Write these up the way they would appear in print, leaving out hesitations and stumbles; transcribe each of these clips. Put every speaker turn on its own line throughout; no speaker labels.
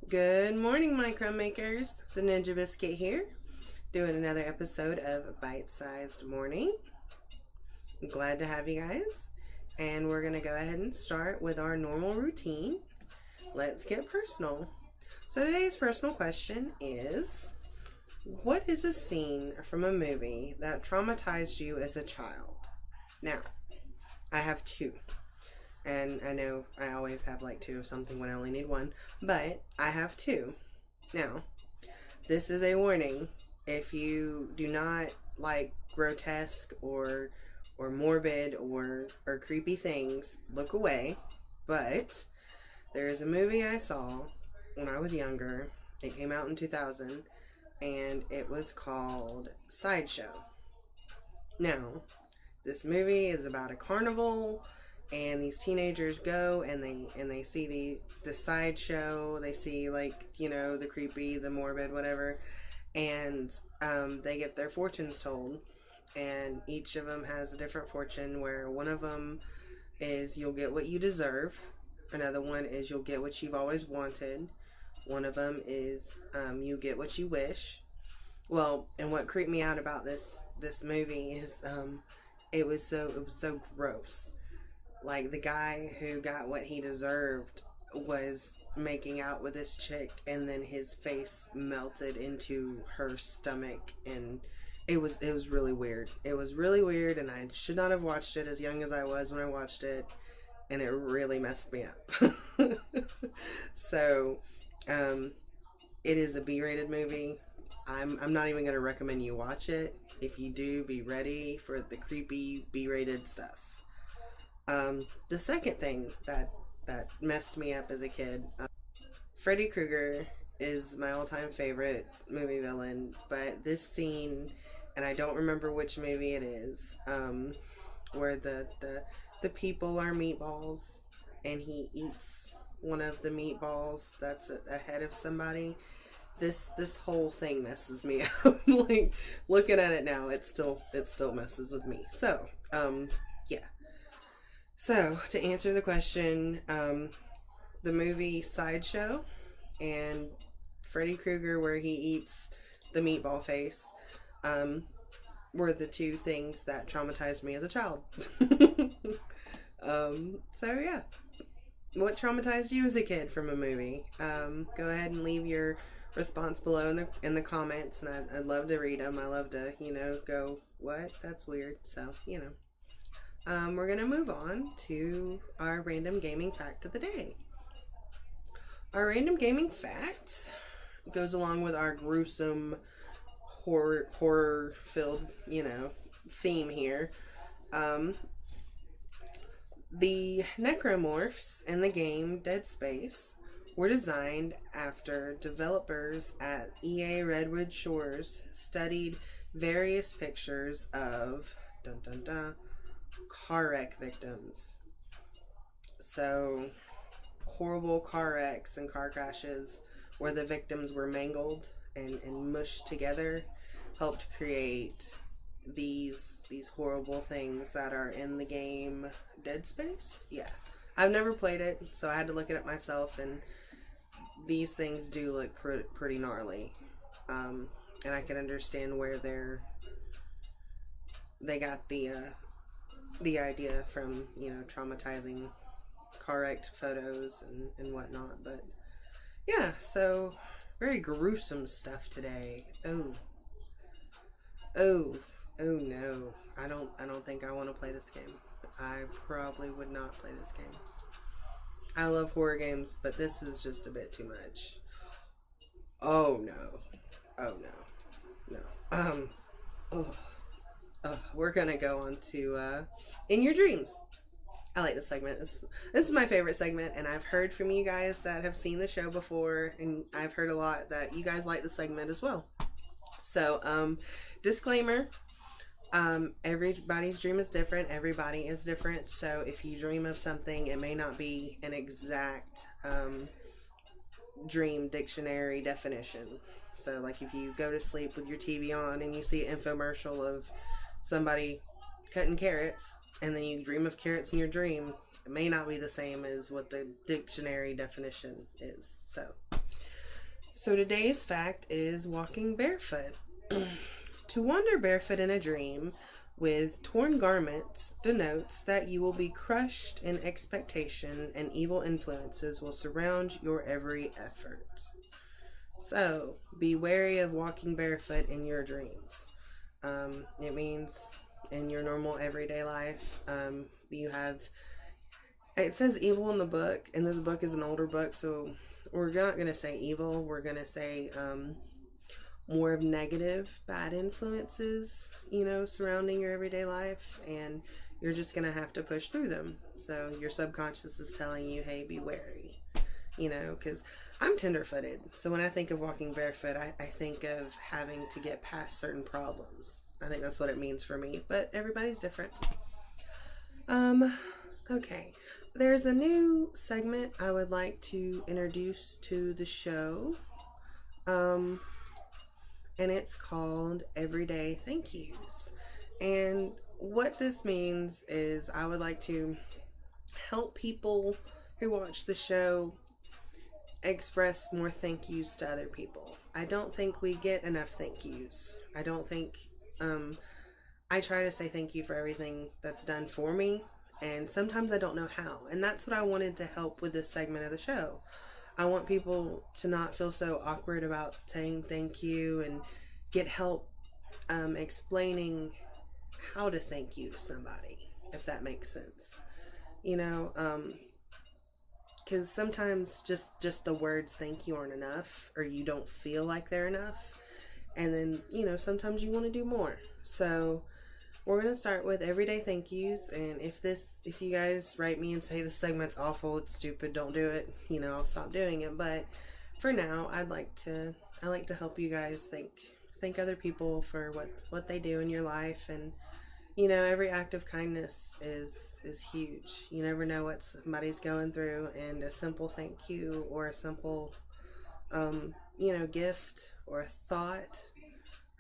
Good morning, my crumb makers. Theninjabizcuit here, doing another episode of Bite-Sized Morning. I'm glad to have you guys, and we're gonna go ahead and start with our normal routine. Let's get personal. So today's personal question is, what is a scene from a movie that traumatized you as a child? Now, I have two. And I know I always have like two of something when I only need one, but I have two. Now, this is a warning. If you do not like grotesque or morbid or creepy things, look away. But there is a movie I saw when I was younger. It came out in 2000 and it was called Sideshow. Now, this movie is about a carnival, and these teenagers go and they see the sideshow. They see, like, you know, the creepy, the morbid, whatever, and they get their fortunes told, and each of them has a different fortune, where one of them is you'll get what you deserve, another one is you'll get what you've always wanted, one of them is you get what you wish. Well, and what creeped me out about this movie is it was so gross. Like, the guy who got what he deserved was making out with this chick, and then his face melted into her stomach, and it was really weird. It was really weird, and I should not have watched it as young as I was when I watched it, and it really messed me up. So, it is a B-rated movie. I'm not even going to recommend you watch it. If you do, be ready for the creepy B-rated stuff. The second thing that messed me up as a kid, Freddy Krueger is my all-time favorite movie villain, but this scene, and I don't remember which movie it is, where the people are meatballs, and he eats one of the meatballs that's ahead of somebody. This whole thing messes me up. Like, looking at it now, it still messes with me. So, yeah. So, to answer the question, the movie Sideshow and Freddy Krueger, where he eats the meatball face, were the two things that traumatized me as a child. So yeah. What traumatized you as a kid from a movie? Go ahead and leave your response below in the comments, and I'd love to read them. I love to, go, what? That's weird. So, we're going to move on to our random gaming fact of the day. Our random gaming fact goes along with our gruesome, horror-filled, theme here. The necromorphs in the game Dead Space were designed after developers at EA Redwood Shores studied various pictures of car wreck victims. So, horrible car wrecks and car crashes where the victims were mangled and mushed together helped create these horrible things that are in the game Dead Space. Yeah. I've never played it, so I had to look it up myself, and these things do look pretty gnarly. And I can understand where they got the idea from, traumatizing car wrecked photos and whatnot. But yeah, so very gruesome stuff today. Oh no. I don't think I want to play this game. I probably would not play this game. I love horror games, but this is just a bit too much. Oh no. Oh no. We're gonna go on to In Your Dreams. I like this segment. This is my favorite segment, and I've heard from you guys that have seen the show before, and I've heard a lot that you guys like the segment as well. So, disclaimer, everybody's dream is different. Everybody is different. So if you dream of something, it may not be an exact dream dictionary definition. So, like, if you go to sleep with your TV on and you see an infomercial of somebody cutting carrots, and then you dream of carrots in your dream, it may not be the same as what the dictionary definition is. So, So today's fact is walking barefoot. To wander barefoot in a dream with torn garments denotes that you will be crushed in expectation and evil influences will surround your every effort. So be wary of walking barefoot in your dreams. It means in your normal everyday life, you have, it says evil in the book, and this book is an older book, so we're not going to say evil. We're going to say more of negative, bad influences, surrounding your everyday life, and you're just going to have to push through them. So your subconscious is telling you, hey, be wary, because I'm tender-footed. So when I think of walking barefoot, I think of having to get past certain problems. I think that's what it means for me, but everybody's different. Okay. There's a new segment I would like to introduce to the show. And it's called Everyday Thank Yous. And what this means is I would like to help people who watch the show express more thank yous to other people. I don't think we get enough thank yous. I don't think, I try to say thank you for everything that's done for me, and sometimes I don't know how. And that's what I wanted to help with this segment of the show. I want people to not feel so awkward about saying thank you and get help explaining how to thank you to somebody, if that makes sense. Because sometimes just the words thank you aren't enough, or you don't feel like they're enough. And then, sometimes you want to do more. So we're going to start with everyday thank yous. And if you guys write me and say this segment's awful, it's stupid, don't do it, I'll stop doing it. But for now, I like to help you guys thank other people for what they do in your life. And every act of kindness is huge. You never know what somebody's going through, and a simple thank you or a simple gift or a thought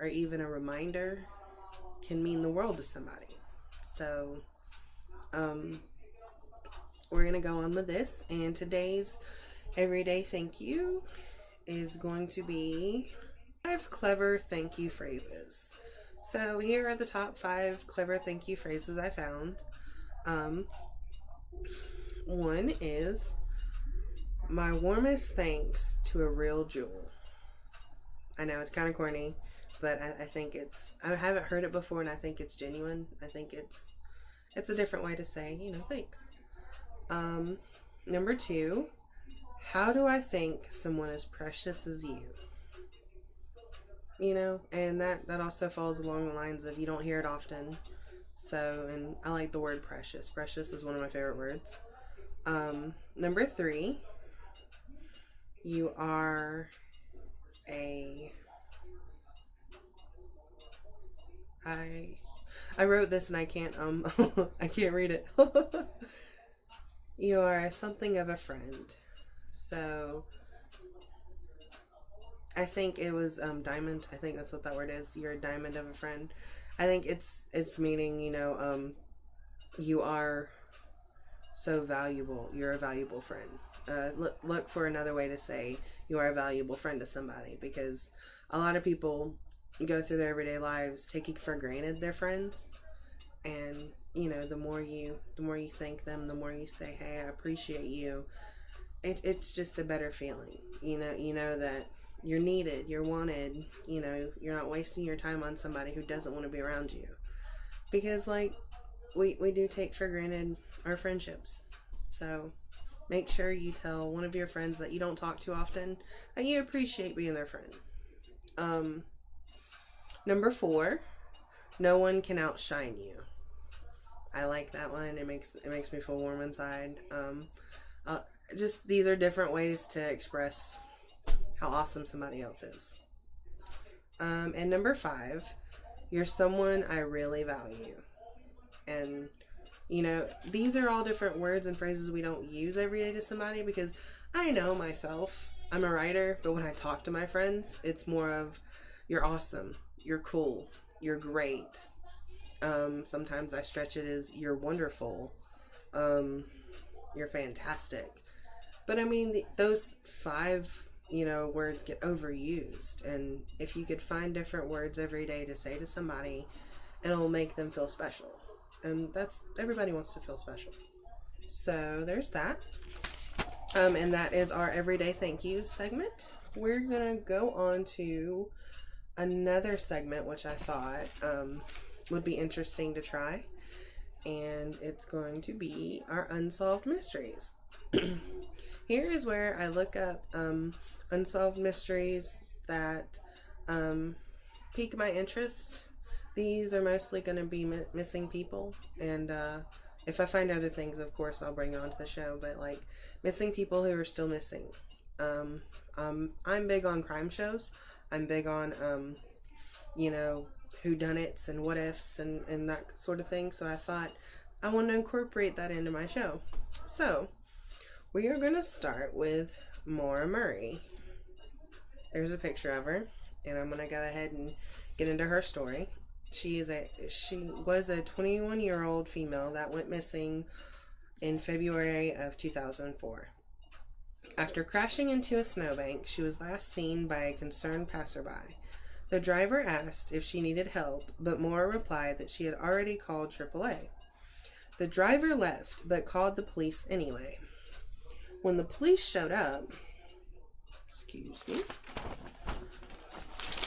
or even a reminder can mean the world to somebody. So we're gonna go on with this, and today's everyday thank you is going to be 5 clever thank you phrases. So here are the top 5 clever thank you phrases I found. One is, my warmest thanks to a real jewel. I know it's kind of corny, but I think I haven't heard it before, and I think it's genuine. I think it's a different way to say, thanks. Number 2, how do I think someone as precious as you? And that also falls along the lines of you don't hear it often. So, and I like the word precious. Precious is one of my favorite words. Number 3, you are I wrote this and I can't I can't read it. You are something of a friend. So I think it was diamond. I think that's what that word is. You're a diamond of a friend. I think it's meaning, you are so valuable. You're a valuable friend. Look for another way to say you are a valuable friend to somebody, because a lot of people go through their everyday lives taking for granted their friends, and the more you thank them, the more you say, hey, I appreciate you. It's just a better feeling. You know that you're needed, you're wanted. You're not wasting your time on somebody who doesn't want to be around you, because we do take for granted our friendships. So make sure you tell one of your friends that you don't talk to often that you appreciate being their friend. Number 4, no one can outshine you. I like that one. It makes me feel warm inside. Just these are different ways to express how awesome somebody else is. And number 5, you're someone I really value. And these are all different words and phrases we don't use every day to somebody, because I know myself, I'm a writer, but when I talk to my friends, it's more of, you're awesome, you're cool, you're great. Sometimes I stretch it as, you're wonderful, you're fantastic. But I mean, those 5 you know, words get overused. And if you could find different words every day to say to somebody, it'll make them feel special. And that's, everybody wants to feel special. So there's that. And that is our everyday thank you segment. We're gonna go on to another segment which I thought would be interesting to try, and it's going to be our unsolved mysteries. Here is where I look up unsolved mysteries that pique my interest. These are mostly going to be missing people, and if I find other things, of course, I'll bring it onto the show, but like missing people who are still missing. I'm big on crime shows. I'm big on, you know, whodunits and what ifs and that sort of thing. So I thought I want to incorporate that into my show. So we are going to start with Maura Murray. There's a picture of her, and I'm going to go ahead and get into her story. She was a 21-year-old female that went missing in February of 2004. After crashing into a snowbank, she was last seen by a concerned passerby. The driver asked if she needed help, but Maura replied that she had already called AAA. The driver left, but called the police anyway. When the police showed up,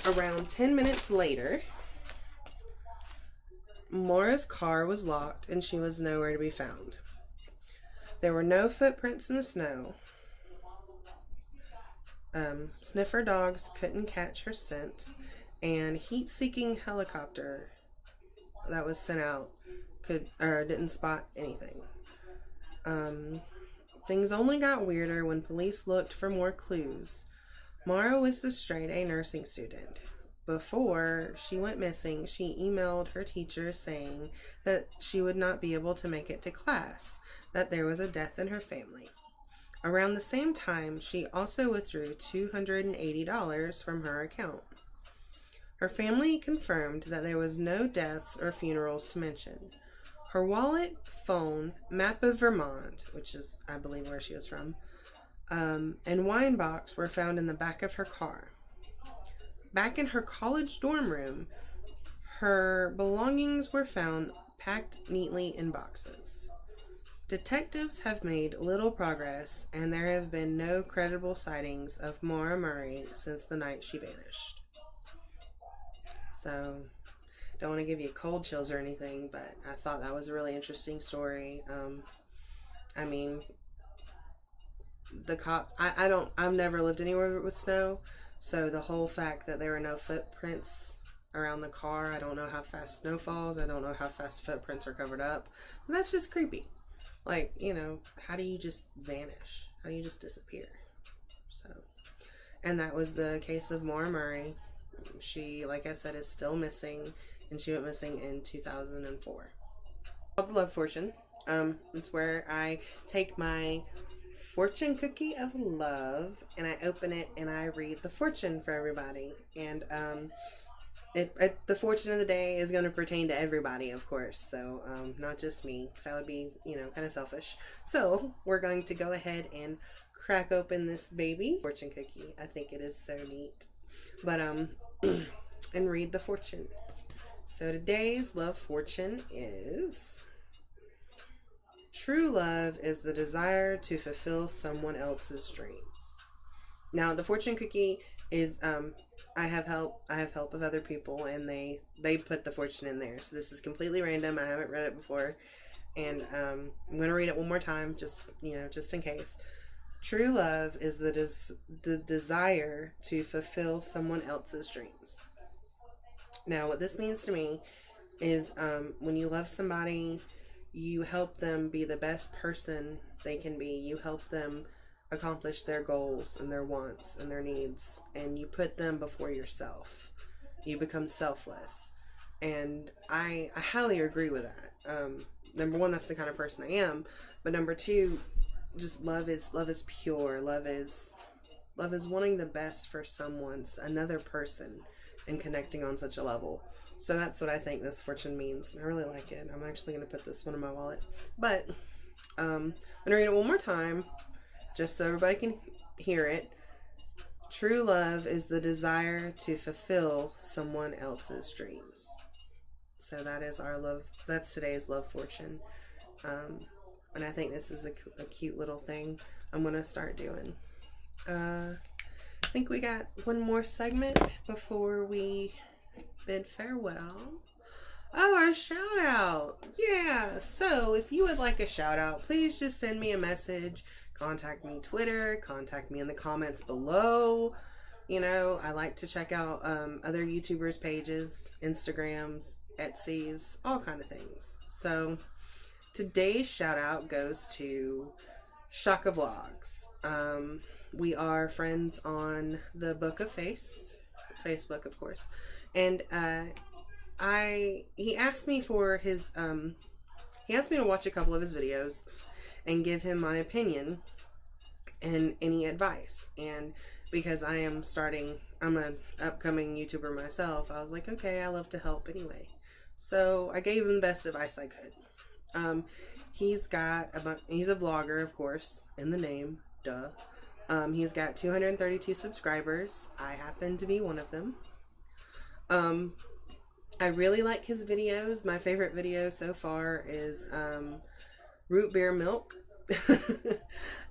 around 10 minutes later, Maura's car was locked and she was nowhere to be found. There were no footprints in the snow. Sniffer dogs couldn't catch her scent, and heat-seeking helicopter that was sent out didn't spot anything. Things only got weirder when police looked for more clues. Maura was a straight-A nursing student. Before she went missing, she emailed her teacher saying that she would not be able to make it to class, that there was a death in her family. Around the same time, she also withdrew $280 from her account. Her family confirmed that there was no deaths or funerals to mention. Her wallet, phone, map of Vermont, which is, I believe, where she was from, and wine box were found in the back of her car. Back in her college dorm room, her belongings were found packed neatly in boxes. Detectives have made little progress, and there have been no credible sightings of Maura Murray since the night she vanished. So, don't want to give you cold chills or anything, but I thought that was a really interesting story. I mean, the cops, I've never lived anywhere with snow, so the whole fact that there were no footprints around the car, I don't know how fast snow falls, I don't know how fast footprints are covered up, and that's just creepy. Like, you know, how do you just vanish? How do you just disappear? So, and that was the case of Maura Murray. She, like I said, is still missing, and she went missing in 2004. Called the Love Fortune. It's where I take my fortune cookie of love, and I open it, and I read the fortune for everybody. And, the fortune of the day is going to pertain to everybody, of course, so not just me, because that would be, you know, kind of selfish. So we're going to go ahead and crack open this baby fortune cookie. I think it is so neat. But and read the fortune. So today's love fortune is: true love is the desire to fulfill someone else's dreams. Now the fortune cookie is I have help of other people, and they put the fortune in there. So this is completely random. I haven't read it before, and I'm gonna read it one more time, just in case. True love is the desire to fulfill someone else's dreams. Now, what this means to me is when you love somebody, you help them be the best person they can be. You help them accomplish their goals and their wants and their needs, and you put them before yourself. You become selfless, and I highly agree with that. Number one, that's the kind of person I am, but number two, just love is pure. Love is wanting the best for another person, and connecting on such a level. So that's what I think this fortune means. I really like it. I'm actually going to put this one in my wallet, but I'm going to read it one more time just so everybody can hear it. True love is the desire to fulfill someone else's dreams. So that is our love. That's today's love fortune. And I think this is a cute little thing I'm going to start doing. I think we got one more segment before we bid farewell. Oh, our shout out. Yeah. So if you would like a shout out, please just send me a message. Contact me Twitter. Contact me in the comments below. You know, I like to check out other YouTubers' pages, Instagrams, Etsy's, all kind of things. So today's shout out goes to Shocka Vlogs. We are friends on the Book of Facebook, of course. And he asked me for his he asked me to watch a couple of his videos and give him my opinion and any advice. And because I'm an upcoming YouTuber myself, I was like, okay, I love to help anyway. So I gave him the best advice I could. He's a vlogger, of course, in the name, duh. He's got 232 subscribers. I happen to be one of them. I really like his videos. My favorite video so far is root beer milk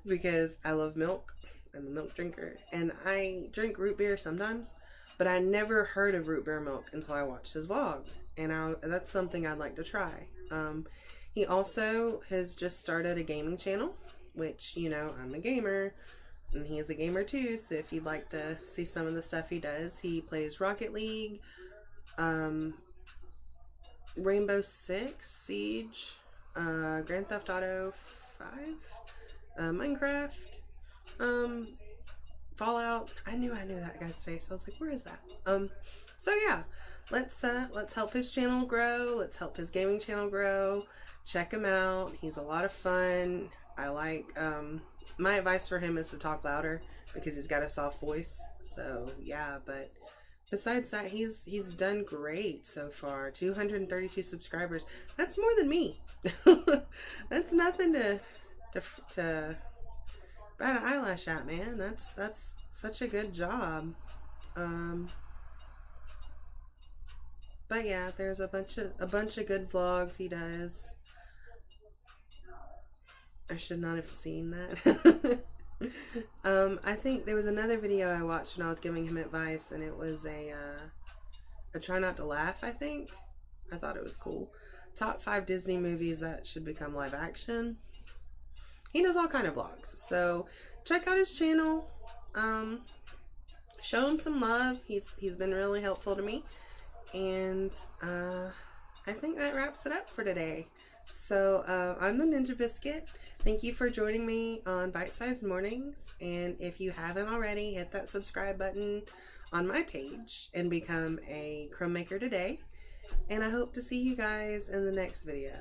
because I love milk. I'm a milk drinker, and I drink root beer sometimes, but I never heard of root beer milk until I watched his vlog, and that's something I'd like to try. He also has just started a gaming channel, which, you know, I'm a gamer, and he is a gamer too, so if you'd like to see some of the stuff he does, he plays Rocket League, Rainbow Six Siege, Grand Theft Auto 5, Minecraft, Fallout. I knew that guy's face. I was like, where is that? So yeah, let's help his channel grow. Let's help his gaming channel grow. Check him out. He's a lot of fun. I like, my advice for him is to talk louder because he's got a soft voice. So yeah, but besides that, he's done great so far. 232 subscribers. That's more than me. That's nothing to bat an eyelash at, man. That's such a good job. But yeah, there's a bunch of good vlogs he does. I should not have seen that. I think there was another video I watched when I was giving him advice, and it was a try not to laugh, I think. I thought it was cool. Top 5 Disney movies that should become live action. He does all kind of vlogs, so check out his channel. Show him some love. He's been really helpful to me, and I think that wraps it up for today. So I'm the Ninja Biscuit. Thank you for joining me on Bite Sized Mornings, and if you haven't already, hit that subscribe button on my page and become a crumb maker today. And I hope to see you guys in the next video.